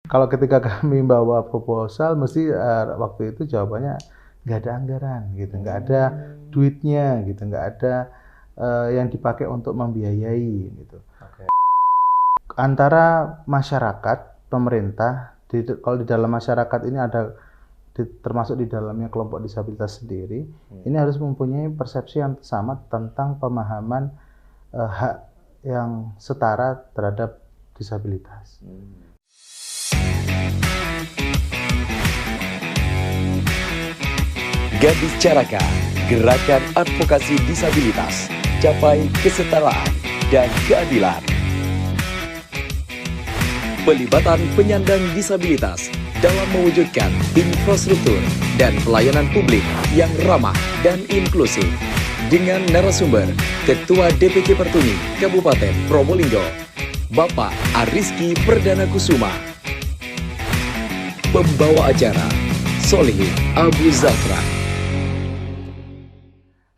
Kalau ketika kami bawa proposal, mesti waktu itu jawabannya nggak ada anggaran, gitu, nggak ada duitnya, gitu, nggak ada yang dipakai untuk membiayai, gitu. Oke. Antara masyarakat, pemerintah, kalau di dalam masyarakat ini ada termasuk di dalamnya kelompok disabilitas sendiri, ini harus mempunyai persepsi yang sama tentang pemahaman hak yang setara terhadap disabilitas. Gadis Caraka, gerakan advokasi disabilitas, capai kesetaraan dan keadilan. Pelibatan penyandang disabilitas dalam mewujudkan infrastruktur dan pelayanan publik yang ramah dan inklusif. Dengan narasumber Ketua DPC Pertuni Kabupaten Probolinggo, Bapak Ariski Perdana Kusuma. Pembawa acara, Solihin Abu Zafra.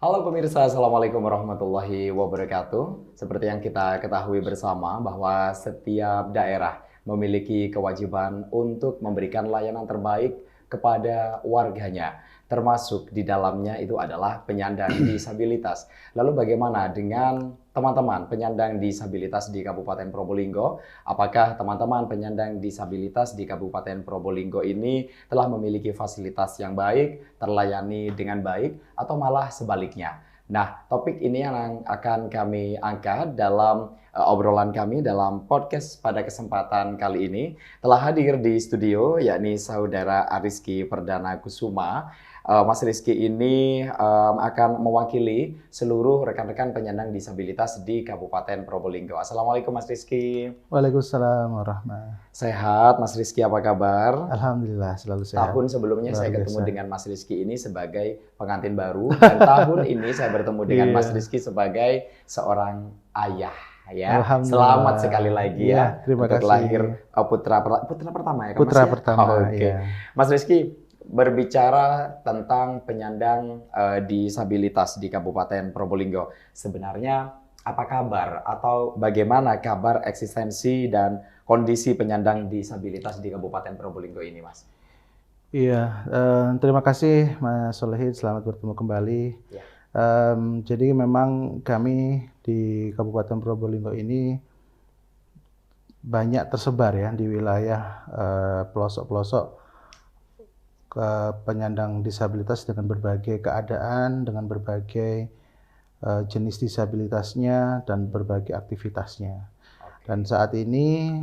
Halo pemirsa, Assalamualaikum warahmatullahi wabarakatuh. Seperti yang kita ketahui bersama bahwa setiap daerah memiliki kewajiban untuk memberikan layanan terbaik kepada warganya. Termasuk di dalamnya itu adalah penyandang disabilitas. Lalu bagaimana dengan teman-teman penyandang disabilitas di Kabupaten Probolinggo? Apakah teman-teman penyandang disabilitas di Kabupaten Probolinggo ini telah memiliki fasilitas yang baik, terlayani dengan baik, atau malah sebaliknya? Nah, topik ini yang akan kami angkat dalam obrolan kami dalam podcast pada kesempatan kali ini. Telah hadir di studio yakni Saudara Ariski Perdana Kusuma. Mas Rizky ini akan mewakili seluruh rekan-rekan penyandang disabilitas di Kabupaten Probolinggo. Assalamualaikum Mas Rizky. Waalaikumsalam warahmatullahi wabarakatuh. Sehat Mas Rizky, apa kabar? Alhamdulillah selalu sehat. Tahun sebelumnya saya ketemu biasa dengan Mas Rizky ini sebagai pengantin baru, dan tahun ini saya bertemu dengan Mas Rizky sebagai seorang ayah. Ya, selamat sekali lagi ya terima untuk kasih. lahir putra pertama ya, Putra Mas, ya? pertama. Oke. Mas Rizky, berbicara tentang penyandang disabilitas di Kabupaten Probolinggo, sebenarnya apa kabar atau bagaimana kabar eksistensi dan kondisi penyandang disabilitas di Kabupaten Probolinggo ini, Mas? Iya, terima kasih Mas Solihin, selamat bertemu kembali. Ya. Jadi memang kami di Kabupaten Probolinggo ini banyak tersebar ya di wilayah pelosok-pelosok penyandang disabilitas dengan berbagai keadaan, dengan berbagai jenis disabilitasnya dan berbagai aktivitasnya. Dan saat ini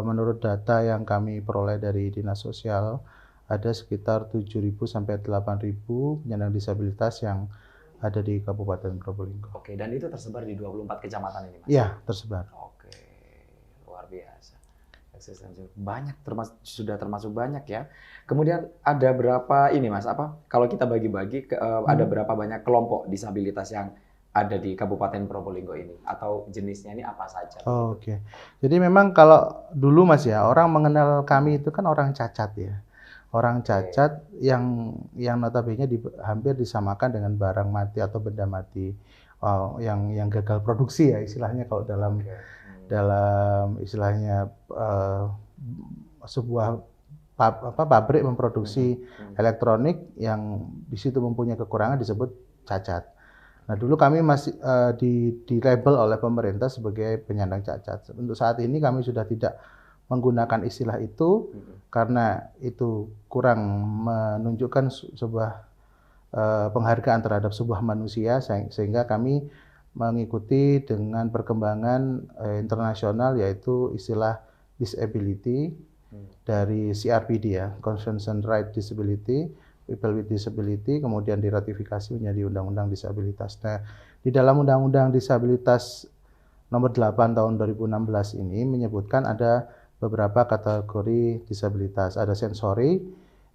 menurut data yang kami peroleh dari Dinas Sosial ada sekitar 7.000 sampai 8.000 penyandang disabilitas yang ada di Kabupaten Probolinggo. Oke, dan itu tersebar di 24 kecamatan ini, Mas? Iya, tersebar. Oke, luar biasa. Eksistensi banyak, sudah termasuk banyak ya. Kemudian ada berapa ini, Mas? Kalau kita bagi-bagi ada berapa banyak kelompok disabilitas yang ada di Kabupaten Probolinggo ini, atau jenisnya ini apa saja? Oke. Jadi memang kalau dulu Mas ya, orang mengenal kami itu kan orang cacat ya. Orang cacat yang notabene hampir disamakan dengan barang mati atau benda mati, yang gagal produksi ya istilahnya kalau dalam istilahnya sebuah pabrik memproduksi elektronik yang di situ mempunyai kekurangan disebut cacat. Nah, dulu kami masih di label oleh pemerintah sebagai penyandang cacat. Untuk saat ini kami sudah tidak menggunakan istilah itu karena itu kurang menunjukkan sebuah penghargaan terhadap sebuah manusia, sehingga kami mengikuti dengan perkembangan internasional yaitu istilah disability dari CRPD ya, Convention Right Disability, People with Disability, kemudian diratifikasi menjadi Undang-Undang Disabilitas. Nah, di dalam Undang-Undang Disabilitas nomor 8 tahun 2016 ini menyebutkan ada beberapa kategori disabilitas. Ada sensori,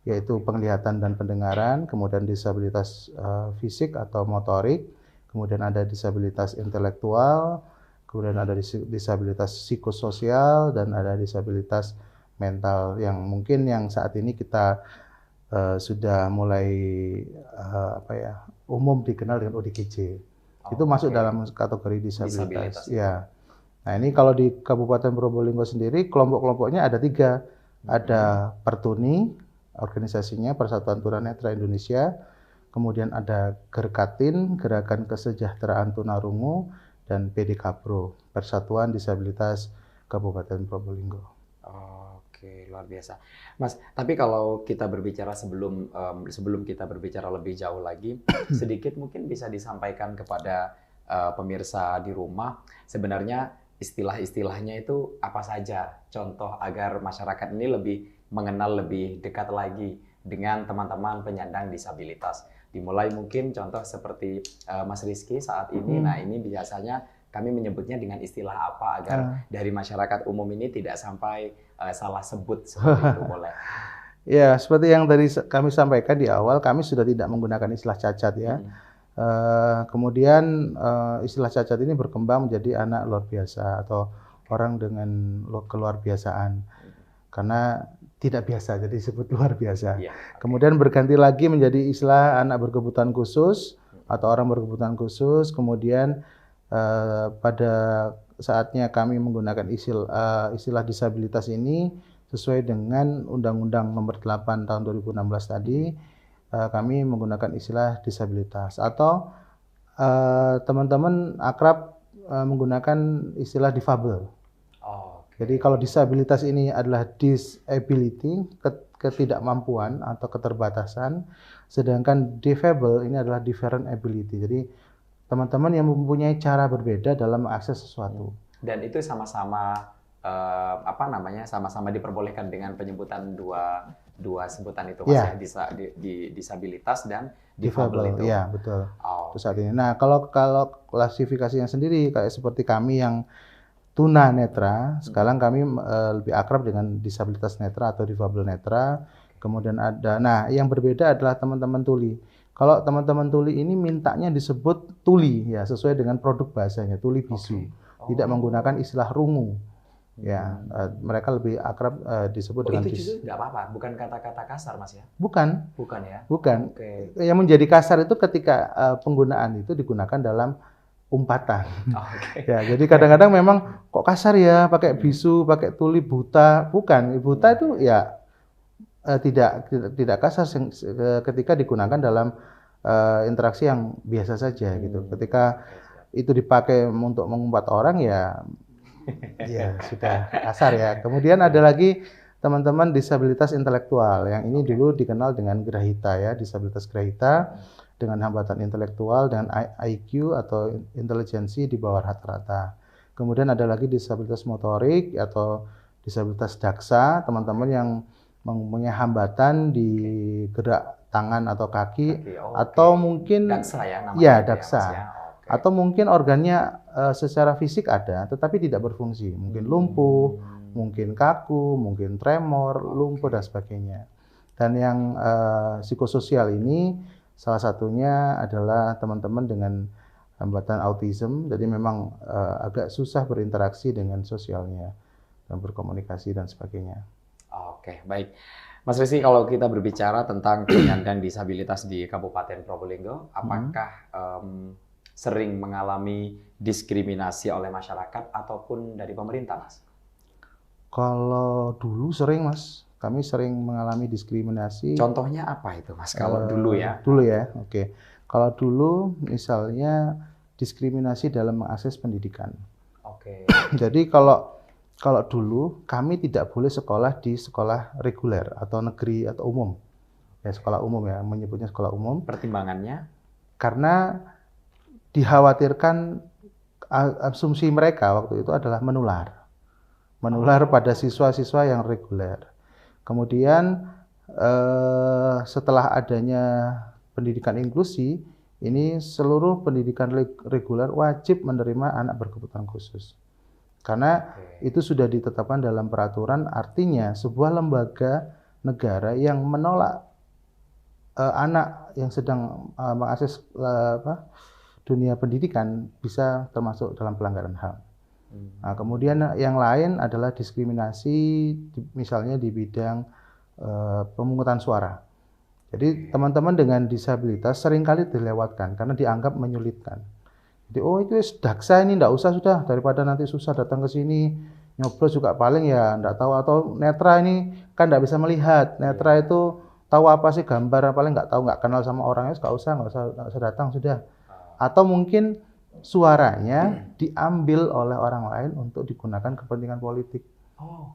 yaitu penglihatan dan pendengaran, kemudian disabilitas fisik atau motorik, kemudian ada disabilitas intelektual, kemudian ada disabilitas psikososial, dan ada disabilitas mental yang mungkin yang saat ini kita sudah mulai umum dikenal dengan ODGJ. Itu masuk dalam kategori disabilitas. Ya. Nah ini kalau di Kabupaten Probolinggo sendiri kelompok-kelompoknya ada 3. Ada Pertuni, organisasinya Persatuan Tunanetra Indonesia, kemudian ada Gerkatin, Gerakan Kesejahteraan Tunarungu, dan PDKPRO, Persatuan Disabilitas Kabupaten Probolinggo. Oke, luar biasa, Mas. Tapi kalau kita berbicara sebelum kita berbicara lebih jauh lagi, sedikit mungkin bisa disampaikan kepada pemirsa di rumah sebenarnya istilah-istilahnya itu apa saja, contoh agar masyarakat ini lebih mengenal lebih dekat lagi dengan teman-teman penyandang disabilitas. Dimulai mungkin contoh seperti Mas Rizky saat ini, nah ini biasanya kami menyebutnya dengan istilah apa agar dari masyarakat umum ini tidak sampai salah sebut seperti itu, boleh? Ya, seperti yang tadi kami sampaikan di awal, kami sudah tidak menggunakan istilah cacat ya. Kemudian istilah cacat ini berkembang menjadi anak luar biasa atau orang dengan keluar biasaan karena tidak biasa jadi disebut luar biasa. Kemudian berganti lagi menjadi istilah anak berkebutuhan khusus atau orang berkebutuhan khusus. Kemudian pada saatnya kami menggunakan istilah disabilitas ini sesuai dengan Undang-Undang Nomor 8 Tahun 2016 tadi. Kami menggunakan istilah disabilitas atau teman-teman akrab menggunakan istilah difabel. Jadi kalau disabilitas ini adalah disability, ketidakmampuan atau keterbatasan, sedangkan difabel ini adalah different ability. Jadi teman-teman yang mempunyai cara berbeda dalam mengakses sesuatu. Dan itu sama-sama sama-sama diperbolehkan dengan penyebutan dua sebutan itu, Mas, ya, disabilitas dan difabel itu. Iya, betul. Itu saat ini. Nah, kalau klasifikasinya sendiri kayak seperti kami yang tunanetra, sekarang kami lebih akrab dengan disabilitas netra atau difabel netra. Kemudian nah yang berbeda adalah teman-teman tuli. Kalau teman-teman tuli ini mintanya disebut tuli ya, sesuai dengan produk bahasanya, tuli bisu. Tidak menggunakan istilah rungu. Ya, mereka lebih akrab disebut dengan itu justru nggak apa-apa, bukan kata-kata kasar, Mas ya? Bukan. Bukan ya? Bukan. Yang menjadi kasar itu ketika penggunaan itu digunakan dalam umpatan. Ya, jadi kadang-kadang memang kok kasar ya pakai bisu, pakai tuli, buta. Bukan, buta itu ya tidak kasar ketika digunakan dalam interaksi yang biasa saja gitu. Ketika itu dipakai untuk mengumpat orang ya sudah kasar ya. Kemudian ada lagi teman-teman disabilitas intelektual yang ini dulu dikenal dengan grahita ya, disabilitas grahita dengan hambatan intelektual dan IQ atau intelijensi di bawah rata-rata. Kemudian ada lagi disabilitas motorik atau disabilitas daksa, teman-teman yang mempunyai hambatan di gerak tangan atau kaki, atau mungkin daksa ya namanya. Ya, daksa. Atau mungkin organnya secara fisik ada tetapi tidak berfungsi, mungkin lumpuh, mungkin kaku, mungkin tremor, lumpuh dan sebagainya. Dan yang psikososial ini salah satunya adalah teman-teman dengan hambatan autism, jadi memang agak susah berinteraksi dengan sosialnya dan berkomunikasi dan sebagainya. Oke, baik. Mas Rizky, kalau kita berbicara tentang penyandang disabilitas di Kabupaten Probolinggo, apakah sering mengalami diskriminasi oleh masyarakat ataupun dari pemerintah, Mas? Kalau dulu sering, Mas. Kami sering mengalami diskriminasi. Contohnya apa itu, Mas? Kalau dulu ya? Dulu ya, oke. Kalau dulu misalnya diskriminasi dalam mengakses pendidikan. Oke. Jadi kalau dulu kami tidak boleh sekolah di sekolah reguler atau negeri atau umum. Ya, sekolah umum ya, menyebutnya sekolah umum. Pertimbangannya? Karena dikhawatirkan asumsi mereka waktu itu adalah menular pada siswa-siswa yang reguler. Kemudian setelah adanya pendidikan inklusi, ini seluruh pendidikan reguler wajib menerima anak berkebutuhan khusus. Karena itu sudah ditetapkan dalam peraturan, artinya sebuah lembaga negara yang menolak anak yang sedang mengakses dunia pendidikan bisa termasuk dalam pelanggaran HAM. Nah, kemudian yang lain adalah diskriminasi misalnya di bidang pemungutan suara. Jadi teman-teman dengan disabilitas seringkali dilewatkan karena dianggap menyulitkan. Jadi oh itu daksa ini nggak usah sudah daripada nanti susah datang ke sini nyoblos juga paling ya nggak tahu atau netra ini kan nggak bisa melihat netra itu tahu apa sih gambar paling nggak tahu nggak kenal sama orangnya nggak usah datang sudah atau mungkin suaranya diambil oleh orang lain untuk digunakan kepentingan politik. Oh,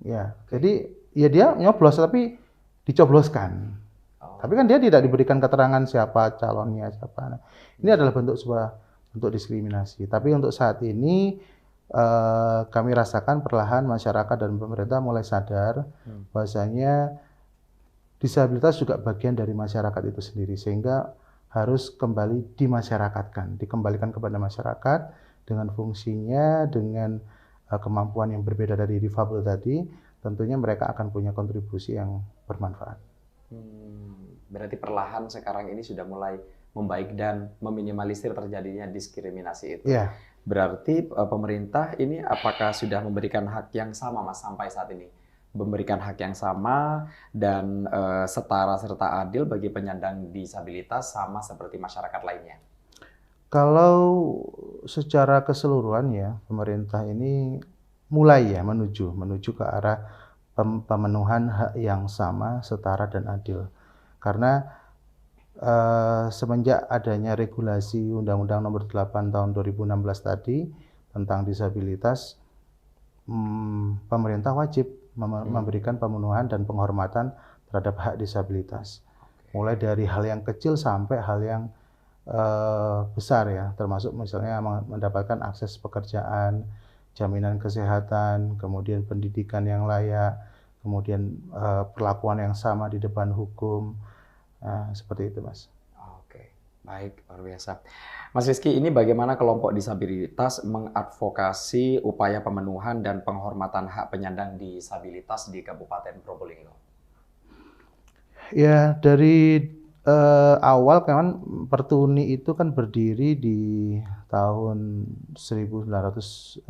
Ya, jadi ya dia nyoblos tapi dicobloskan. Tapi kan dia tidak diberikan keterangan siapa calonnya siapa. Nah, ini adalah bentuk diskriminasi. Tapi untuk saat ini kami rasakan perlahan masyarakat dan pemerintah mulai sadar bahwasanya disabilitas juga bagian dari masyarakat itu sendiri sehingga harus kembali dimasyarakatkan, dikembalikan kepada masyarakat dengan fungsinya, dengan kemampuan yang berbeda dari difabel tadi, tentunya mereka akan punya kontribusi yang bermanfaat. Berarti perlahan sekarang ini sudah mulai membaik dan meminimalisir terjadinya diskriminasi itu. Ya. Berarti pemerintah ini apakah sudah memberikan hak yang sama Mas sampai saat ini? Memberikan hak yang sama dan setara serta adil bagi penyandang disabilitas sama seperti masyarakat lainnya? Kalau secara keseluruhan ya, pemerintah ini mulai ya menuju ke arah pemenuhan hak yang sama, setara dan adil. Karena semenjak adanya regulasi Undang-Undang Nomor 8 Tahun 2016 tadi tentang disabilitas, pemerintah wajib memberikan pemenuhan dan penghormatan terhadap hak disabilitas. Mulai dari hal yang kecil sampai hal yang besar ya, termasuk misalnya mendapatkan akses pekerjaan, jaminan kesehatan, kemudian pendidikan yang layak, kemudian perlakuan yang sama di depan hukum. Nah, seperti itu, Mas. Oke, baik, luar biasa. Mas Rizky, ini bagaimana kelompok disabilitas mengadvokasi upaya pemenuhan dan penghormatan hak penyandang disabilitas di Kabupaten Probolinggo? Ya, dari awal kan Pertuni itu kan berdiri di tahun 1995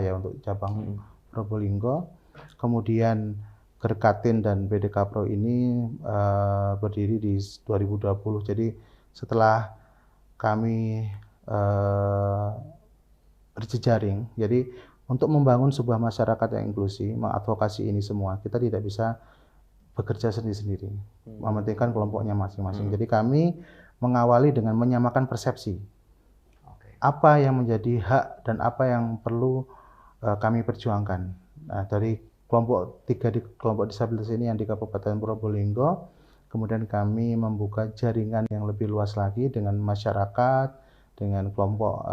ya untuk cabang Probolinggo. Kemudian Gerkatin dan BDKPRO ini berdiri di 2020. Jadi setelah kami berjejaring, jadi untuk membangun sebuah masyarakat yang inklusi, mengadvokasi ini semua, kita tidak bisa bekerja sendiri-sendiri, mementingkan kelompoknya masing-masing. Jadi kami mengawali dengan menyamakan persepsi. Apa yang menjadi hak dan apa yang perlu kami perjuangkan. Nah, dari kelompok disabilitas ini yang di Kabupaten Probolinggo, kemudian kami membuka jaringan yang lebih luas lagi dengan masyarakat, dengan kelompok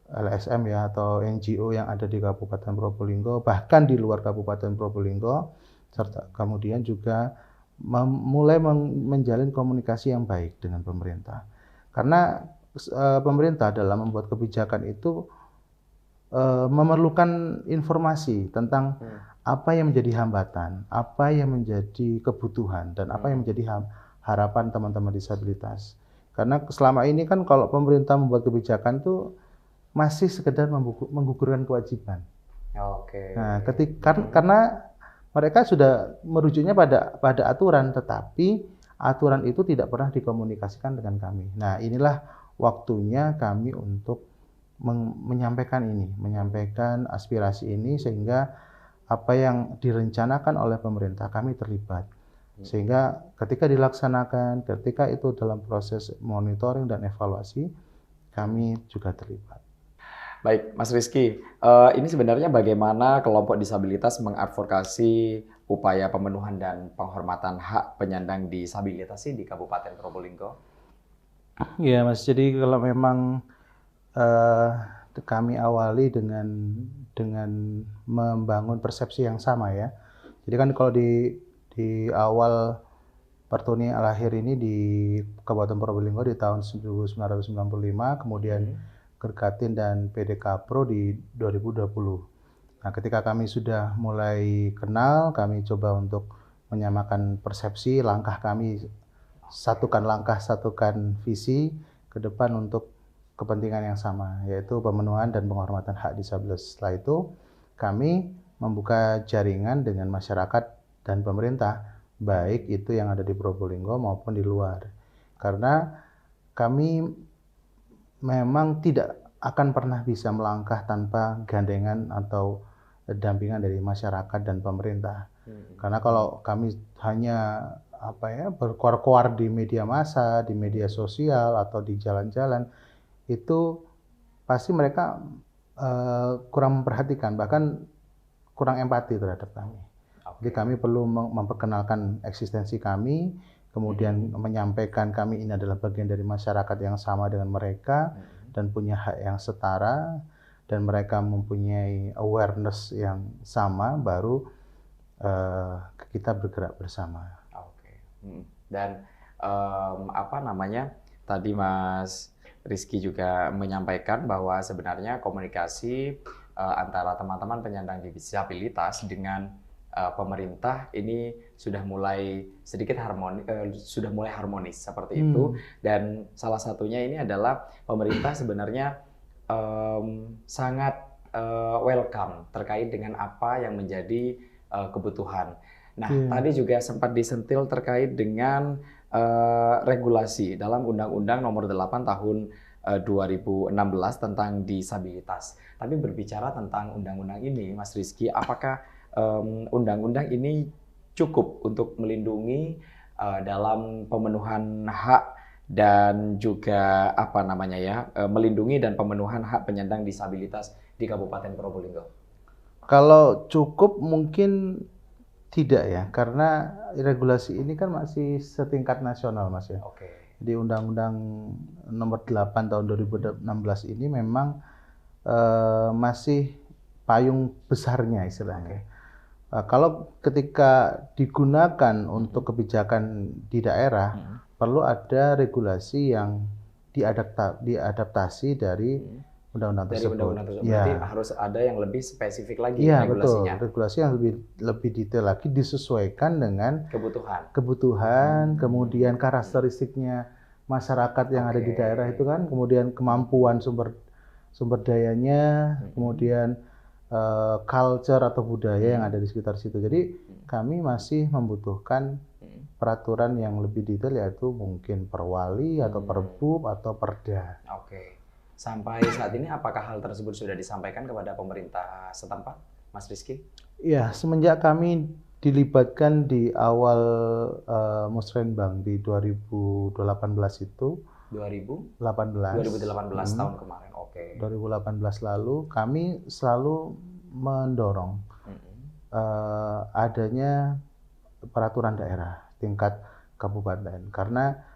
LSM ya atau NGO yang ada di Kabupaten Probolinggo, bahkan di luar Kabupaten Probolinggo, serta kemudian juga mulai menjalin komunikasi yang baik dengan pemerintah. Karena pemerintah dalam membuat kebijakan itu memerlukan informasi tentang apa yang menjadi hambatan, apa yang menjadi kebutuhan, dan apa yang menjadi harapan teman-teman disabilitas. Karena selama ini kan kalau pemerintah membuat kebijakan itu masih sekedar menggugurkan kewajiban. Nah, karena mereka sudah merujuknya pada aturan, tetapi aturan itu tidak pernah dikomunikasikan dengan kami. Nah, inilah waktunya kami untuk menyampaikan aspirasi ini sehingga apa yang direncanakan oleh pemerintah kami terlibat. Sehingga ketika dilaksanakan, ketika itu dalam proses monitoring dan evaluasi, kami juga terlibat. Baik, Mas Rizky, ini sebenarnya bagaimana kelompok disabilitas mengadvokasi upaya pemenuhan dan penghormatan hak penyandang disabilitas di Kabupaten Probolinggo? Ya, Mas. Jadi kalau memang kami awali dengan membangun persepsi yang sama ya. Jadi kan kalau di awal Pertuni lahir ini di Kabupaten Probolinggo di tahun 1995, kemudian Gerkatin dan PDKPRO di 2020. Nah, ketika kami sudah mulai kenal, kami coba untuk menyamakan persepsi, langkah kami satukan langkah, satukan visi ke depan untuk kepentingan yang sama, yaitu pemenuhan dan penghormatan hak disabilitas. Setelah itu, kami membuka jaringan dengan masyarakat dan pemerintah, baik itu yang ada di Probolinggo maupun di luar. Karena kami memang tidak akan pernah bisa melangkah tanpa gandengan atau dampingan dari masyarakat dan pemerintah. Karena kalau kami hanya berkoar-koar di media massa, di media sosial atau di jalan-jalan, itu pasti mereka kurang memperhatikan, bahkan kurang empati terhadap kami. Jadi kami perlu memperkenalkan eksistensi kami, kemudian menyampaikan kami ini adalah bagian dari masyarakat yang sama dengan mereka dan punya hak yang setara, dan mereka mempunyai awareness yang sama, baru kita bergerak bersama. Oke. Dan tadi Mas Rizky juga menyampaikan bahwa sebenarnya komunikasi antara teman-teman penyandang disabilitas dengan pemerintah ini sudah mulai sedikit harmonis seperti itu, dan salah satunya ini adalah pemerintah sebenarnya sangat welcome terkait dengan apa yang menjadi kebutuhan. Nah, tadi juga sempat disentil terkait dengan regulasi dalam Undang-Undang Nomor 8 Tahun 2016 tentang disabilitas. Tapi berbicara tentang undang-undang ini, Mas Rizky, apakah undang-undang ini cukup untuk melindungi dalam pemenuhan hak dan juga melindungi dan pemenuhan hak penyandang disabilitas di Kabupaten Probolinggo? Kalau cukup mungkin tidak ya, karena regulasi ini kan masih setingkat nasional, Mas ya. Oke. Di Undang-Undang Nomor 8 Tahun 2016 ini memang masih payung besarnya istilahnya. Kalau ketika digunakan untuk kebijakan di daerah, perlu ada regulasi yang diadaptasi dari undang-undang tersebut. Berarti harus ada yang lebih spesifik lagi Betul. regulasinya. Regulasi yang lebih detail lagi, disesuaikan dengan kebutuhan, kemudian karakteristiknya masyarakat yang ada di daerah itu kan, kemudian kemampuan sumber dayanya, kemudian culture atau budaya yang ada di sekitar situ. Jadi kami masih membutuhkan peraturan yang lebih detail, yaitu mungkin perwali atau perbub atau perda. Oke. Sampai saat ini apakah hal tersebut sudah disampaikan kepada pemerintah setempat, Mas Rizky? Ya, semenjak kami dilibatkan di awal Musrenbang di 2018 itu. 2018 tahun kemarin, oke. 2018 lalu kami selalu mendorong adanya peraturan daerah tingkat kabupaten, karena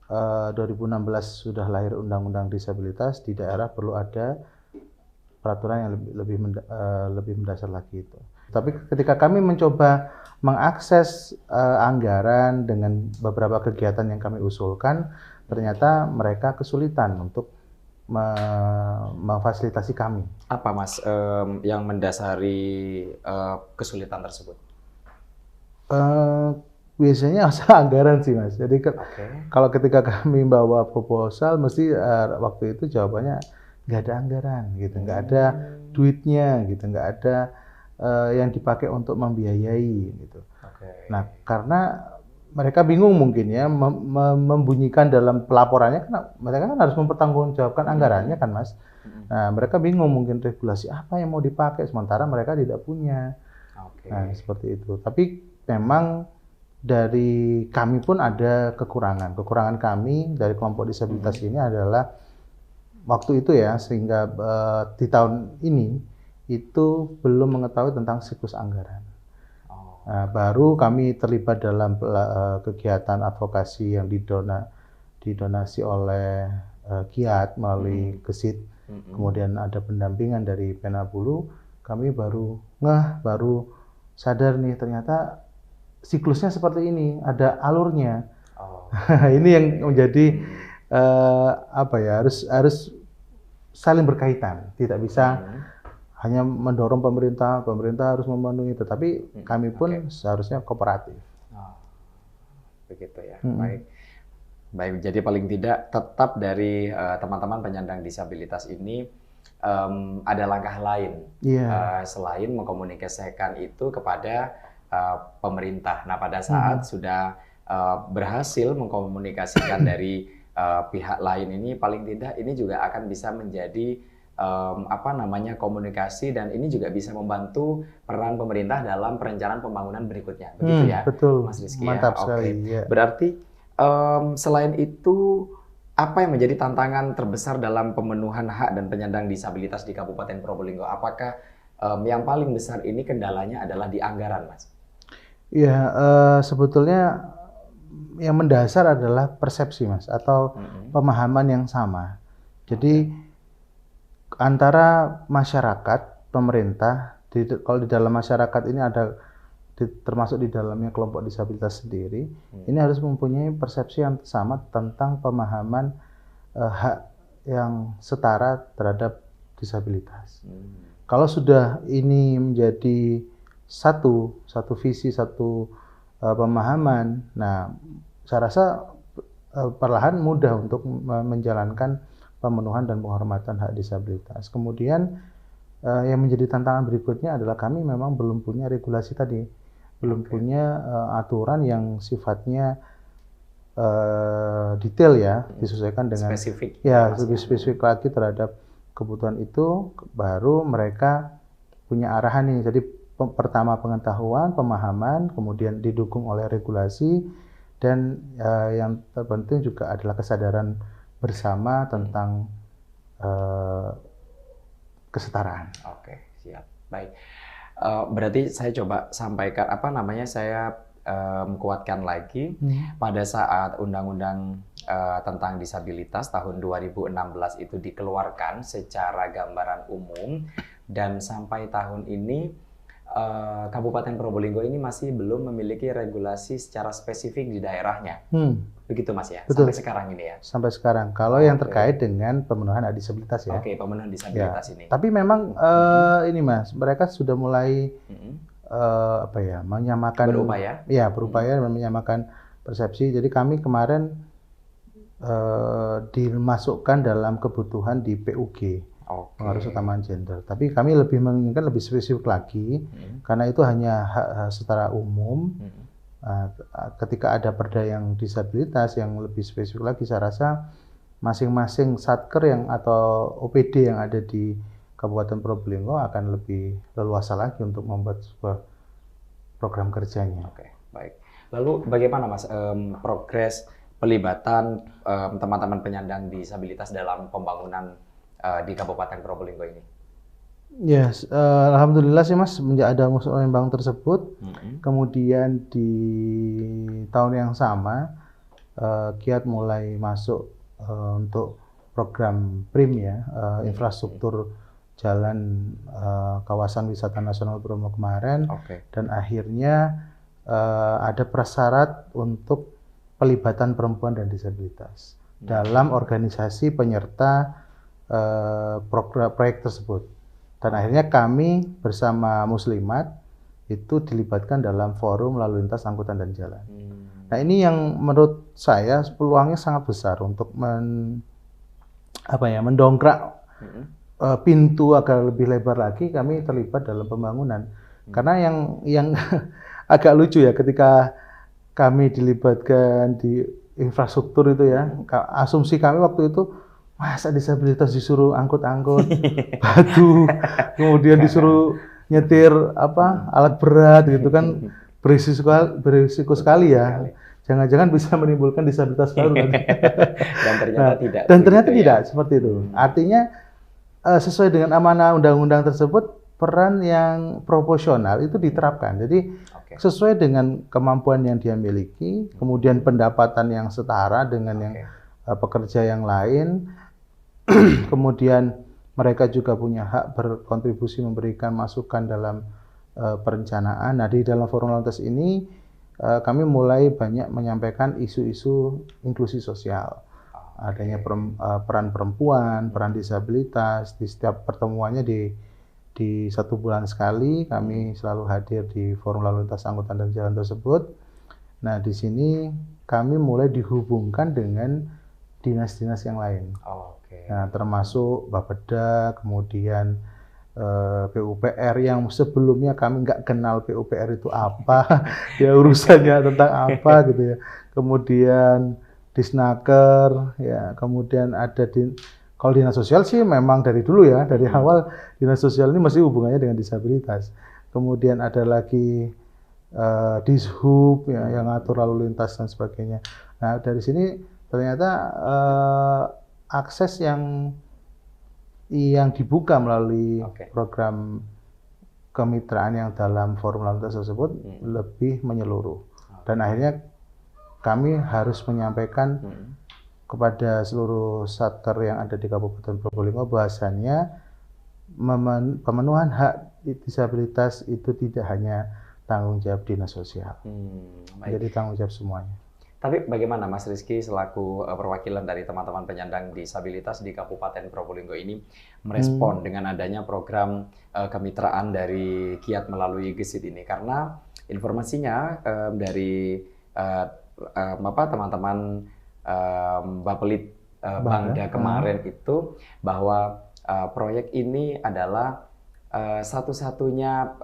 2016 sudah lahir Undang-Undang Disabilitas, di daerah perlu ada peraturan yang lebih mendasar lagi itu. Tapi ketika kami mencoba mengakses anggaran dengan beberapa kegiatan yang kami usulkan, ternyata mereka kesulitan untuk memfasilitasi kami. Apa Mas yang mendasari kesulitan tersebut? Biasanya asal anggaran sih, Mas. Jadi kalau ketika kami bawa proposal, mesti waktu itu jawabannya nggak ada anggaran, gitu, nggak ada duitnya, gitu, nggak ada yang dipakai untuk membiayai, gitu. Nah, karena mereka bingung mungkin ya membunyikan dalam pelaporannya, karena mereka kan harus mempertanggungjawabkan anggarannya kan, Mas. Nah, mereka bingung mungkin regulasi apa yang mau dipakai, sementara mereka tidak punya. Nah, seperti itu. Tapi memang dari kami pun ada kekurangan. Kekurangan kami dari kelompok disabilitas ini adalah waktu itu ya, sehingga di tahun ini itu belum mengetahui tentang siklus anggaran. Nah, baru kami terlibat dalam kegiatan advokasi yang didonasi oleh Kiat melalui Gesit. Kemudian ada pendampingan dari Penabulu. Kami baru sadar nih, ternyata siklusnya seperti ini, ada alurnya. Ini yang menjadi harus saling berkaitan, tidak bisa hanya mendorong pemerintah harus memenuhi, tetapi kami pun seharusnya kooperatif. Begitu ya. Baik. Jadi paling tidak tetap dari teman-teman penyandang disabilitas ini ada langkah lain selain mengkomunikasikan itu kepada pemerintah. Nah, pada saat sudah berhasil mengkomunikasikan dari pihak lain ini paling tidak ini juga akan bisa menjadi komunikasi, dan ini juga bisa membantu peran pemerintah dalam perencanaan pembangunan berikutnya, begitu ya, betul. Mas Rizky? Mantap ya? sekali. Oke. Ya. Berarti selain itu, apa yang menjadi tantangan terbesar dalam pemenuhan hak dan penyandang disabilitas di Kabupaten Probolinggo? Apakah yang paling besar ini kendalanya adalah di anggaran, Mas? Ya, sebetulnya yang mendasar adalah persepsi, Mas, atau pemahaman yang sama. Jadi antara masyarakat, pemerintah, kalau di dalam masyarakat ini ada termasuk di dalamnya kelompok disabilitas sendiri, ini harus mempunyai persepsi yang sama tentang pemahaman hak yang setara terhadap disabilitas. Kalau sudah ini menjadi satu visi, satu pemahaman, nah saya rasa perlahan mudah untuk menjalankan pemenuhan dan penghormatan hak disabilitas. Kemudian yang menjadi tantangan berikutnya adalah kami memang belum punya regulasi tadi, belum punya aturan yang sifatnya detail ya, disesuaikan dengan spesifik. Ya, lebih spesifik lagi terhadap kebutuhan itu, baru mereka punya arahan nih. Jadi pertama pengetahuan, pemahaman, kemudian didukung oleh regulasi, dan yang terpenting juga adalah kesadaran bersama tentang kesetaraan. Oke, siap. Baik. Berarti saya coba sampaikan saya kuatkan lagi pada saat Undang-Undang tentang disabilitas tahun 2016 itu dikeluarkan secara gambaran umum, dan sampai tahun ini Kabupaten Probolinggo ini masih belum memiliki regulasi secara spesifik di daerahnya. Begitu, Mas ya? Betul. Sampai sekarang ini ya? Sampai sekarang. Kalau yang terkait dengan pemenuhan hak disabilitas ya. Oke, pemenuhan disabilitas ini. Tapi memang ini Mas, mereka sudah mulai menyamakan. Berupaya? Ya, berupaya menyamakan persepsi. Jadi kami kemarin dimasukkan dalam kebutuhan di PUG. Pengaruh utama gender. Tapi kami lebih menginginkan lebih spesifik lagi, karena itu hanya hak secara umum. Ketika ada perda yang disabilitas yang lebih spesifik lagi, saya rasa masing-masing satker atau OPD yang ada di Kabupaten Probolinggo akan lebih leluasa lagi untuk membuat sebuah program kerjanya. Oke, baik. Lalu bagaimana, Mas, progres pelibatan teman-teman penyandang disabilitas dalam pembangunan di Kabupaten Probolinggo ini? Ya, alhamdulillah sih Mas, semenjak ada musyawarah tersebut, kemudian di tahun yang sama Kiat mulai masuk untuk program PRIM ya, infrastruktur jalan kawasan wisata nasional Bromo kemarin, dan akhirnya ada prasyarat untuk pelibatan perempuan dan disabilitas dalam organisasi penyerta proyek tersebut. Dan akhirnya kami bersama Muslimat itu dilibatkan dalam forum lalu lintas angkutan dan jalan. Nah, ini yang menurut saya peluangnya sangat besar untuk mendongkrak pintu agar lebih lebar lagi kami terlibat dalam pembangunan. Karena yang agak lucu ya, ketika kami dilibatkan di infrastruktur itu ya, asumsi kami waktu itu, masa disabilitas disuruh angkut-angkut batu, kemudian disuruh nyetir alat berat gitu kan, berisiko sekali ya. Jangan-jangan bisa menimbulkan disabilitas baru nanti. Dan ternyata tidak. Dan ternyata tidak seperti itu. Artinya sesuai dengan amanah undang-undang tersebut, peran yang proporsional itu diterapkan. Jadi sesuai dengan kemampuan yang dia miliki, kemudian pendapatan yang setara dengan yang pekerja yang lain. Kemudian mereka juga punya hak berkontribusi memberikan masukan dalam perencanaan. Nah, di dalam forum lantas ini kami mulai banyak menyampaikan isu-isu inklusi sosial. Adanya peran perempuan, peran disabilitas. Di setiap pertemuannya di 1 bulan sekali kami selalu hadir di forum lalu lintas angkutan dan jalan tersebut. Nah, di sini kami mulai dihubungkan dengan dinas-dinas yang lain. Nah, termasuk Bapeda, kemudian PUPR yang sebelumnya kami nggak kenal PUPR itu apa, ya urusannya tentang apa gitu ya. Kemudian Disnaker, ya, kemudian ada kalau dinas sosial sih memang dari dulu ya, dari awal dinas sosial ini masih hubungannya dengan disabilitas. Kemudian ada lagi Dishub ya, yang ngatur lalu lintas dan sebagainya. Nah dari sini ternyata akses yang dibuka melalui program kemitraan yang dalam forum lalu lintas tersebut lebih menyeluruh, dan akhirnya kami harus menyampaikan kepada seluruh satker yang ada di Kabupaten Probolinggo bahwasannya pemenuhan hak disabilitas itu tidak hanya tanggung jawab dinas sosial, jadi tanggung jawab semuanya. Tapi bagaimana Mas Rizky selaku perwakilan dari teman-teman penyandang disabilitas di Kabupaten Probolinggo ini merespon dengan adanya program kemitraan dari Kiat melalui Gesit ini? Karena informasinya dari teman-teman Bapelit Bangda kemarin itu bahwa proyek ini adalah satu-satunya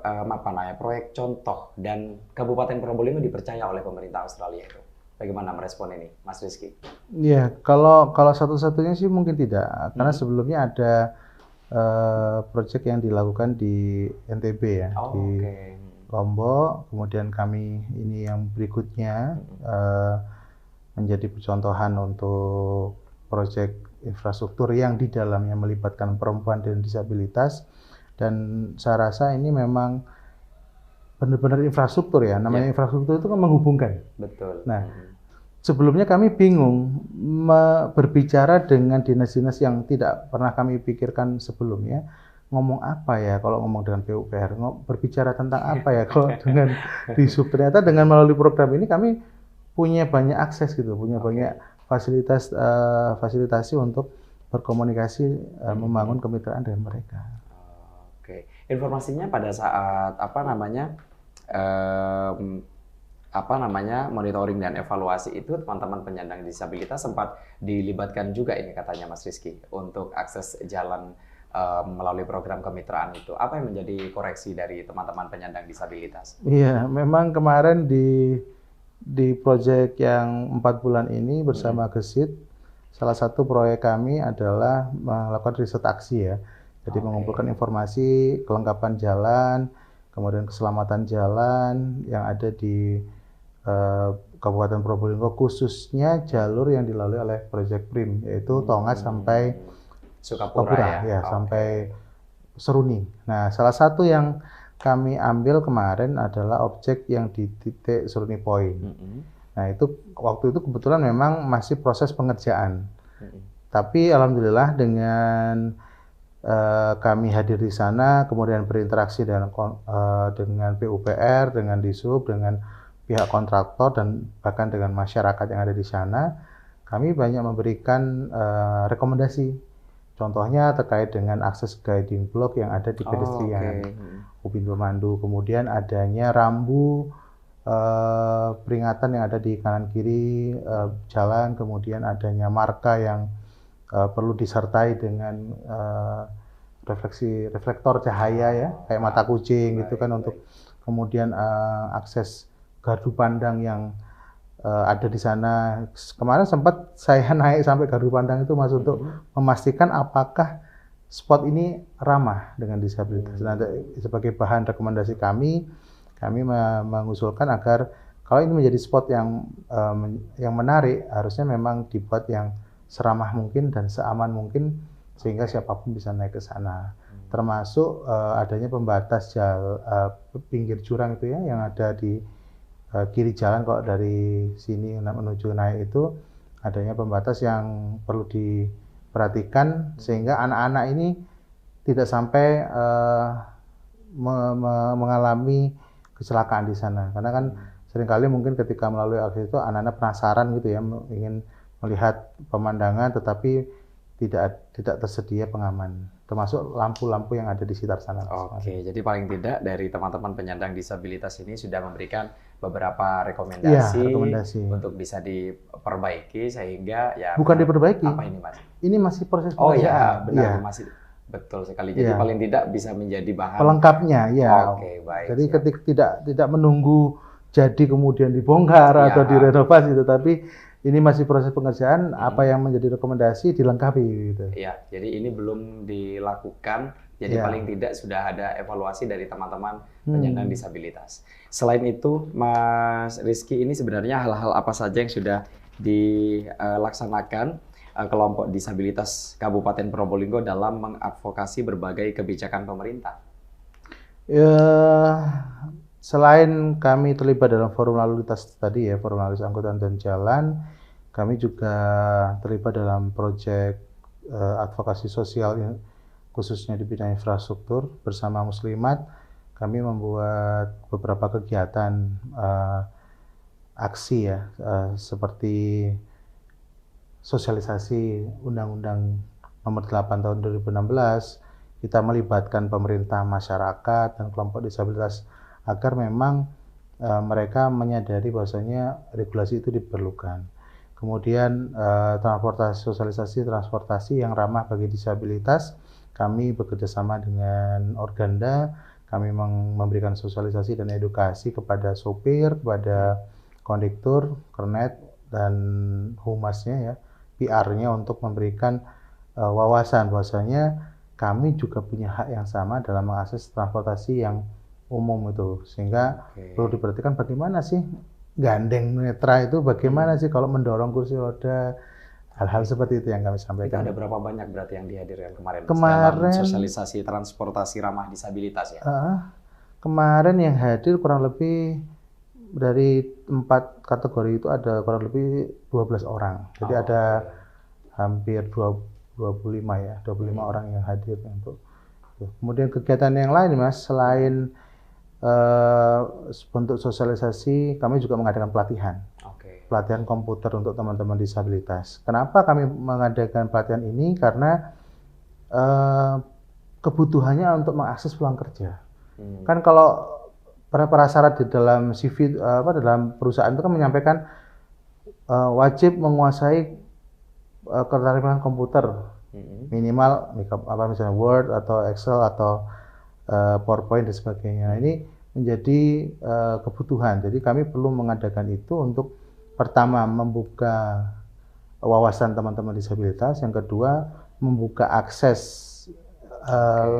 proyek contoh dan Kabupaten Probolinggo dipercaya oleh pemerintah Australia itu. Bagaimana merespon ini, Mas Rizky? Iya, kalau satu-satunya sih mungkin tidak, karena sebelumnya ada proyek yang dilakukan di NTB ya, di Lombok, kemudian kami ini yang berikutnya menjadi percontohan untuk proyek infrastruktur yang di dalamnya melibatkan perempuan dan disabilitas, dan saya rasa ini memang benar-benar infrastruktur ya, namanya infrastruktur itu kan menghubungkan. Betul. Nah, sebelumnya kami bingung berbicara dengan dinas-dinas yang tidak pernah kami pikirkan sebelumnya. Ngomong apa ya kalau ngomong dengan PUPR, berbicara tentang apa ya kalau dengan Dishub. Ternyata dengan melalui program ini kami punya banyak akses gitu, punya banyak fasilitasi untuk berkomunikasi, membangun kemitraan dengan mereka. Oke, informasinya pada saat monitoring dan evaluasi itu teman-teman penyandang disabilitas sempat dilibatkan juga ini katanya Mas Rizky untuk akses jalan melalui program kemitraan itu. Apa yang menjadi koreksi dari teman-teman penyandang disabilitas? Iya, memang kemarin di proyek yang 4 bulan ini bersama Gesit, salah satu proyek kami adalah melakukan riset aksi ya. Jadi mengumpulkan informasi kelengkapan jalan, kemudian keselamatan jalan yang ada di Kabupaten Probolinggo, khususnya jalur yang dilalui oleh proyek PRIM, yaitu Tongas sampai Sukapura ya, sampai Seruni. Nah, salah satu yang kami ambil kemarin adalah objek yang di titik Seruni Point. Nah, itu waktu itu kebetulan memang masih proses pengerjaan. Tapi alhamdulillah dengan kami hadir di sana, kemudian berinteraksi dengan PUPR, dengan Dishub, dengan pihak kontraktor dan bahkan dengan masyarakat yang ada di sana, kami banyak memberikan rekomendasi. Contohnya terkait dengan akses guiding block yang ada di pedestrian, ubin pemandu, kemudian adanya rambu peringatan yang ada di kanan kiri jalan, kemudian adanya marka yang perlu disertai dengan reflektor cahaya ya, kayak mata kucing gitu kan, untuk kemudian akses gardu pandang yang ada di sana. Kemarin sempat saya naik sampai gardu pandang itu Mas untuk memastikan apakah spot ini ramah dengan disabilitas. Nah, sebagai bahan rekomendasi kami mengusulkan agar kalau ini menjadi spot yang menarik, harusnya memang dibuat yang seramah mungkin dan seaman mungkin sehingga siapapun bisa naik ke sana. Termasuk adanya pembatas pinggir jurang itu ya, yang ada di kiri jalan kalau dari sini menuju naik itu adanya pembatas yang perlu diperhatikan sehingga anak-anak ini tidak sampai mengalami kecelakaan di sana, karena kan seringkali mungkin ketika melalui akses itu anak-anak penasaran gitu ya, ingin melihat pemandangan tetapi tidak tersedia pengaman, termasuk lampu-lampu yang ada di sekitar sana. Oke, jadi paling tidak dari teman-teman penyandang disabilitas ini sudah memberikan beberapa rekomendasi untuk bisa diperbaiki sehingga ya. Bukan diperbaiki. Apa ini Mas? Ini masih proses pengerjaan. Oh ya, benar masih. Betul sekali. Jadi paling tidak bisa menjadi bahan pelengkapnya ya. Oke, baik. Jadi ketika tidak menunggu jadi kemudian dibongkar atau direnovasi, tetapi ini masih proses pengerjaan, apa yang menjadi rekomendasi dilengkapi gitu. Iya, jadi ini belum dilakukan. Jadi Ya. paling tidak sudah ada evaluasi dari teman-teman penyandang disabilitas. Selain itu, Mas Rizky, ini sebenarnya hal-hal apa saja yang sudah dilaksanakan kelompok disabilitas Kabupaten Probolinggo dalam mengadvokasi berbagai kebijakan pemerintah? Ya, selain kami terlibat dalam forum lalu lintas tadi ya, forum lalu lintas angkutan dan jalan, kami juga terlibat dalam proyek advokasi sosial khususnya di bidang infrastruktur bersama Muslimat. Kami membuat beberapa kegiatan aksi ya, seperti sosialisasi Undang-Undang Nomor 8 Tahun 2016, kita melibatkan pemerintah, masyarakat, dan kelompok disabilitas agar memang mereka menyadari bahwasanya regulasi itu diperlukan. Kemudian sosialisasi transportasi yang ramah bagi disabilitas, kami bekerjasama dengan Organda, kami memberikan sosialisasi dan edukasi kepada sopir, kepada kondektur, kernet, dan humasnya ya, PR-nya untuk memberikan wawasan bahwasanya kami juga punya hak yang sama dalam mengakses transportasi yang umum itu, sehingga perlu diperhatikan bagaimana sih gandeng netra itu, bagaimana sih kalau mendorong kursi roda, hal-hal seperti itu yang kami Itu sampaikan. ada berapa banyak berarti yang dihadirkan kemarin? Kemarin dalam sosialisasi transportasi ramah disabilitas ya? Kemarin yang hadir kurang lebih dari 4 kategori itu ada kurang lebih 12 orang. Jadi ada hampir 25 ya, 25 orang yang hadir untuk itu. Kemudian kegiatan yang lain Mas, selain bentuk sosialisasi, kami juga mengadakan pelatihan. Pelatihan komputer untuk teman-teman disabilitas. Kenapa kami mengadakan pelatihan ini? Karena kebutuhannya untuk mengakses peluang kerja. Kan kalau prasyarat di dalam CV dalam perusahaan itu kan menyampaikan wajib menguasai keterampilan komputer minimal misalnya Word atau Excel atau PowerPoint dan sebagainya. Ini menjadi kebutuhan. Jadi kami perlu mengadakan itu untuk pertama membuka wawasan teman-teman disabilitas, yang kedua membuka akses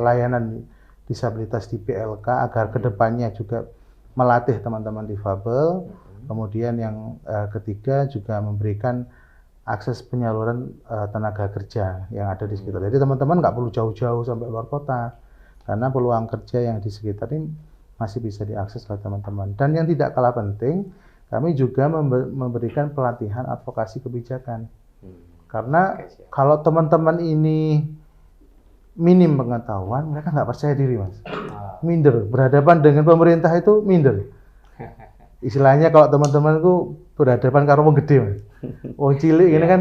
layanan disabilitas di PLK agar kedepannya juga melatih teman-teman difabel. Kemudian yang ketiga juga memberikan akses penyaluran tenaga kerja yang ada di sekitar. Jadi teman-teman nggak perlu jauh-jauh sampai luar kota, karena peluang kerja yang di sekitar ini masih bisa diakses oleh teman-teman. Dan yang tidak kalah penting, kami juga memberikan pelatihan advokasi kebijakan. Karena kalau teman-teman ini minim pengetahuan, mereka nggak percaya diri Mas. Minder, berhadapan dengan pemerintah itu minder. Istilahnya kalau teman-temanku berhadapan karo wong gede Mas. Wong cilik ini kan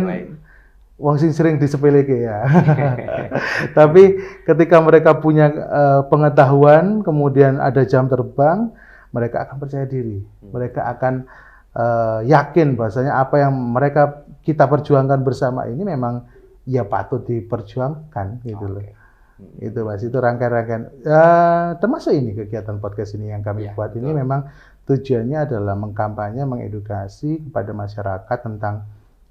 wong sing sering disepeleke ya. Tapi ketika mereka punya pengetahuan, kemudian ada jam terbang, mereka akan percaya diri. Mereka akan yakin bahwasanya apa yang kita perjuangkan bersama ini memang ya patut diperjuangkan gitu loh. Itu Mas, itu rangkaian-rangkaian termasuk ini kegiatan podcast ini yang kami buat ini memang tujuannya adalah mengkampanye, mengedukasi kepada masyarakat tentang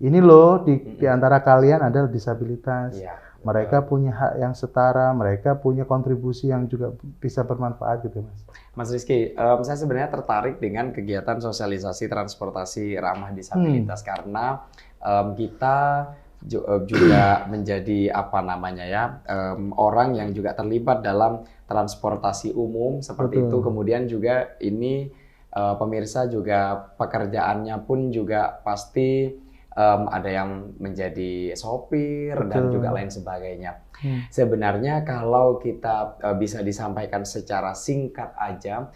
ini loh di antara kalian ada disabilitas. Mereka punya hak yang setara, mereka punya kontribusi yang juga bisa bermanfaat gitu Mas. Mas Rizky, saya sebenarnya tertarik dengan kegiatan sosialisasi transportasi ramah disabilitas karena kita juga menjadi orang yang juga terlibat dalam transportasi umum seperti itu. Kemudian juga ini pemirsa juga pekerjaannya pun juga pasti ada yang menjadi sopir dan juga lain sebagainya. Sebenarnya kalau kita bisa disampaikan secara singkat aja,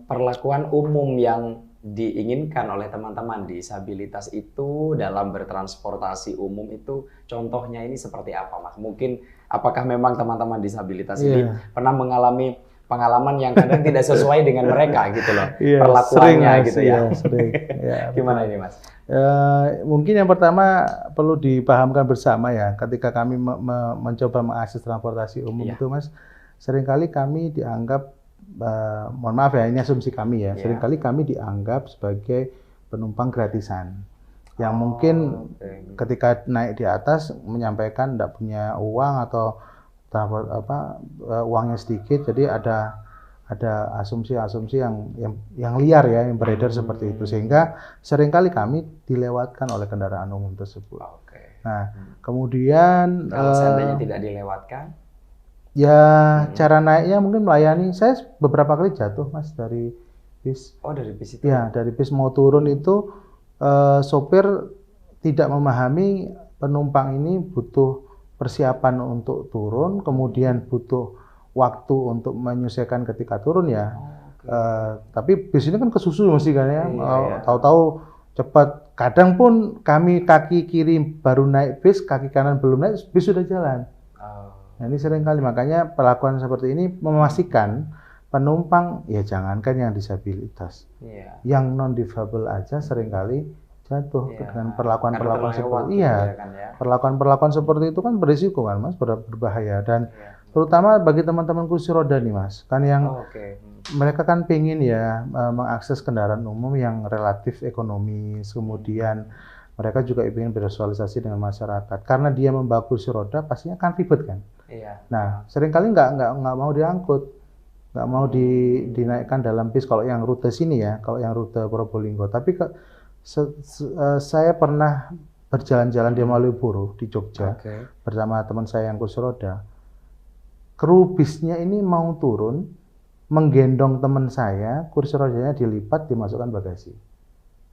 perlakuan umum yang diinginkan oleh teman-teman disabilitas itu dalam bertransportasi umum itu contohnya ini seperti apa Mas? Mungkin apakah memang teman-teman disabilitas ini pernah mengalami pengalaman yang kadang tidak sesuai dengan mereka gitu loh, perlakuannya sering, gitu ya. Sering. Gimana ini Mas? Mungkin yang pertama perlu dipahamkan bersama ya, ketika kami mencoba mengakses transportasi umum itu Mas, seringkali kami dianggap mohon maaf ya, ini asumsi kami ya. Seringkali kami dianggap sebagai penumpang gratisan. yang mungkin ketika naik di atas menyampaikan tidak punya uang atau uangnya sedikit, jadi ada asumsi-asumsi yang liar ya, yang beredar seperti itu, sehingga seringkali kami dilewatkan oleh kendaraan umum tersebut. Nah, kemudian kalau seandainya tidak dilewatkan, ya cara naiknya mungkin melayani. Saya beberapa kali jatuh Mas dari bis. Oh, dari bis itu? Ya, dari bis mau turun itu sopir tidak memahami penumpang ini butuh persiapan untuk turun, kemudian butuh waktu untuk menyesuaikan ketika turun ya. Tapi bis ini kan kesusu mesti kan ya. Tahu-tahu cepat. Kadang pun kami kaki kiri baru naik bis, kaki kanan belum naik, bis sudah jalan. Nah, ini sering kali, makanya perlakuan seperti ini memastikan penumpang ya jangankan yang disabilitas, yang non difabel aja seringkali jatuh dengan perlakuan-perlakuan seperti perlakuan-perlakuan seperti itu kan berisiko kan Mas, berbahaya, dan terutama bagi teman-teman kursi roda nih Mas, kan yang mereka kan pengen ya mengakses kendaraan umum yang relatif ekonomis, kemudian mereka juga ingin bersosialisasi dengan masyarakat. Karena dia membawa kursi roda pastinya kan ribet kan. Nah, seringkali nggak mau diangkut, nggak mau dinaikkan dalam bis kalau yang rute sini ya, kalau yang rute Probolinggo. Tapi saya pernah berjalan-jalan di Malioboro di Jogja bersama teman saya yang kursi roda. Kru bisnya ini mau turun, menggendong teman saya, kursi rodanya dilipat, dimasukkan bagasi.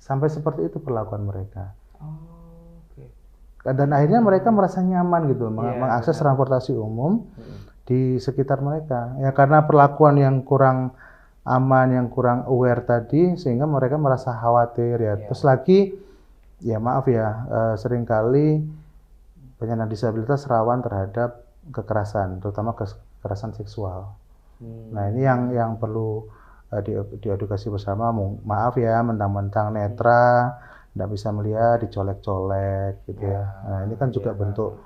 Sampai seperti itu perlakuan mereka. Dan akhirnya mereka merasa nyaman gitu mengakses transportasi umum di sekitar mereka. Ya karena perlakuan yang kurang aman, yang kurang aware tadi, sehingga mereka merasa khawatir ya. Terus lagi, ya maaf ya, seringkali penyandang disabilitas rawan terhadap kekerasan, terutama kekerasan seksual. Nah ini yang perlu diedukasi bersama. Maaf ya, mentang-mentang netra, nggak bisa melihat, dicolek-colek gitu ya. Nah ini kan juga bentuk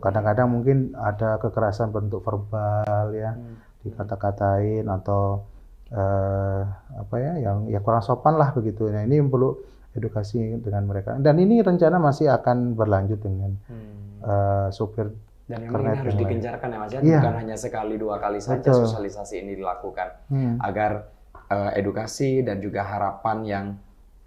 kadang-kadang mungkin ada kekerasan bentuk verbal ya, dikata-katain atau yang kurang sopan lah begitu. Nah ini perlu edukasi dengan mereka. Dan ini rencana masih akan berlanjut dengan supir. Dan memang ini harus digencarkan ya Mas ya, bukan hanya sekali dua kali saja sosialisasi ini dilakukan, agar edukasi dan juga harapan yang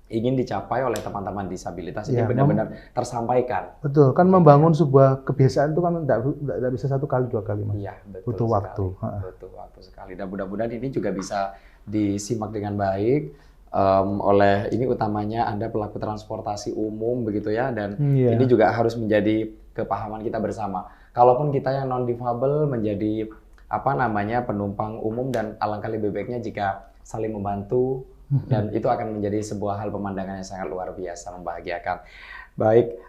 ingin dicapai oleh teman-teman disabilitas ini benar-benar tersampaikan. Betul, kan membangun sebuah kebiasaan itu kan tidak bisa satu kali dua kali Mas. Iya, betul. Butuh waktu. Butuh waktu sekali. Dan mudah-mudahan ini juga bisa disimak dengan baik oleh ini utamanya Anda pelaku transportasi umum begitu ya, dan ini juga harus menjadi kepahaman kita bersama. Kalaupun kita yang non difabel menjadi penumpang umum, dan alangkah lebih baiknya jika saling membantu, dan itu akan menjadi sebuah hal pemandangan yang sangat luar biasa, membahagiakan. Baik,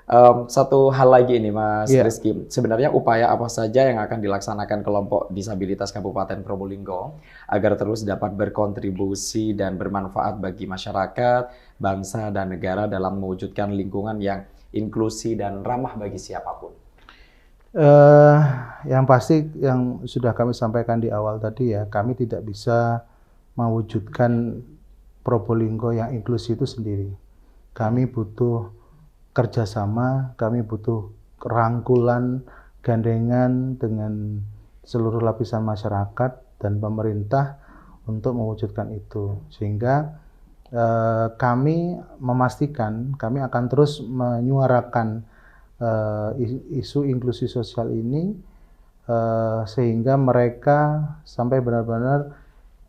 satu hal lagi ini Mas Rizky, sebenarnya upaya apa saja yang akan dilaksanakan kelompok disabilitas Kabupaten Probolinggo agar terus dapat berkontribusi dan bermanfaat bagi masyarakat, bangsa, dan negara dalam mewujudkan lingkungan yang inklusi dan ramah bagi siapapun? Yang pasti yang sudah kami sampaikan di awal tadi ya, kami tidak bisa mewujudkan Probolinggo yang inklusi itu sendiri. Kami butuh kerjasama, kami butuh rangkulan, gandengan dengan seluruh lapisan masyarakat dan pemerintah untuk mewujudkan itu. Sehingga kami memastikan kami akan terus menyuarakan isu inklusi sosial ini sehingga mereka sampai benar-benar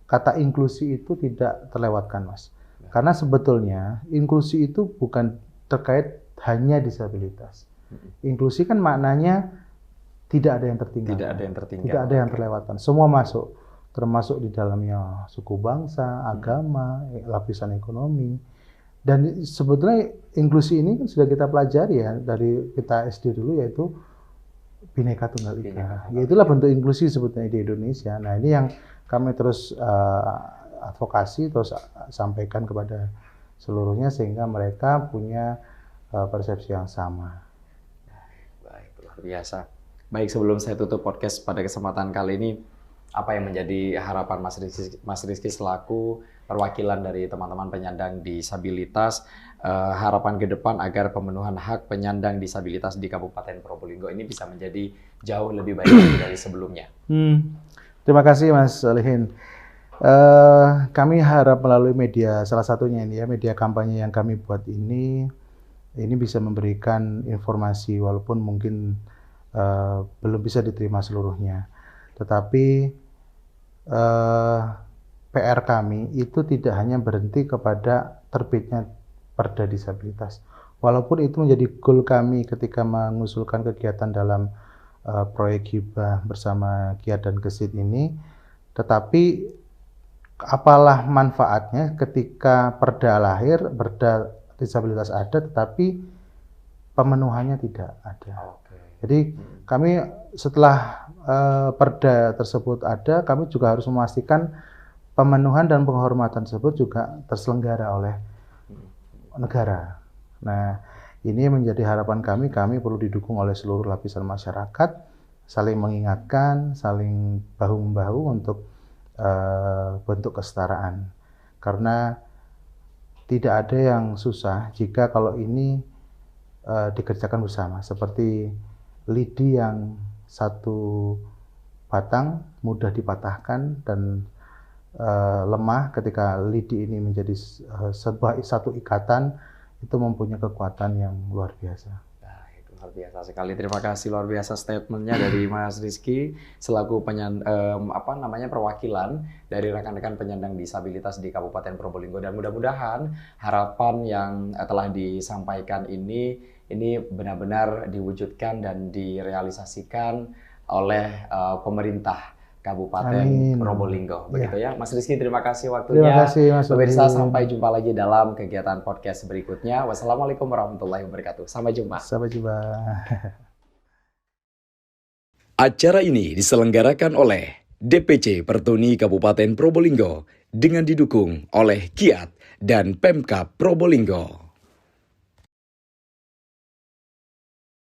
kata inklusi itu tidak terlewatkan Mas. Karena sebetulnya inklusi itu bukan terkait hanya disabilitas. Inklusi kan maknanya tidak ada yang tertinggal. Tidak ada yang terlewatkan. Semua masuk, termasuk di dalamnya suku bangsa, agama, lapisan ekonomi. Dan sebetulnya inklusi ini kan sudah kita pelajari ya dari kita SD dulu, yaitu Bhinneka Tunggal Ika. Ya itulah bentuk inklusi sebetulnya di Indonesia. Nah ini yang kami terus advokasi, terus sampaikan kepada seluruhnya sehingga mereka punya persepsi yang sama. Baik, luar biasa. Baik, sebelum saya tutup podcast pada kesempatan kali ini, apa yang menjadi harapan Mas Rizky selaku perwakilan dari teman-teman penyandang disabilitas, harapan ke depan agar pemenuhan hak penyandang disabilitas di Kabupaten Probolinggo ini bisa menjadi jauh lebih baik dari sebelumnya. Terima kasih Mas Solihin. Kami harap melalui media, salah satunya ini ya, media kampanye yang kami buat ini bisa memberikan informasi walaupun mungkin belum bisa diterima seluruhnya. Tetapi PR kami itu tidak hanya berhenti kepada terbitnya Perda Disabilitas. Walaupun itu menjadi goal kami ketika mengusulkan kegiatan dalam proyek hibah bersama Kiat dan Gesit ini, tetapi apalah manfaatnya ketika perda lahir, perda disabilitas ada, tetapi pemenuhannya tidak ada. Jadi kami setelah perda tersebut ada, kami juga harus memastikan pemenuhan dan penghormatan tersebut juga terselenggara oleh negara. Nah, ini menjadi harapan kami perlu didukung oleh seluruh lapisan masyarakat, saling mengingatkan, saling bahu-membahu untuk bentuk kesetaraan. Karena tidak ada yang susah jika kalau ini dikerjakan bersama. Seperti lidi yang satu batang mudah dipatahkan dan lemah, ketika lidi ini menjadi satu ikatan, itu mempunyai kekuatan yang luar biasa. Luar biasa sekali. Terima kasih luar biasa statementnya dari Mas Rizky selaku perwakilan dari rekan-rekan penyandang disabilitas di Kabupaten Probolinggo, dan mudah-mudahan harapan yang telah disampaikan ini benar-benar diwujudkan dan direalisasikan oleh pemerintah Kabupaten Probolinggo. Begitu ya, Mas Rizky, terima kasih waktunya. Terima kasih, Mas. Pemirsa, sampai jumpa lagi dalam kegiatan podcast berikutnya. Wassalamualaikum warahmatullahi wabarakatuh. Sampai jumpa. Sampai jumpa. Acara ini diselenggarakan oleh DPC Pertuni Kabupaten Probolinggo dengan didukung oleh Kiat dan Pemkab Probolinggo.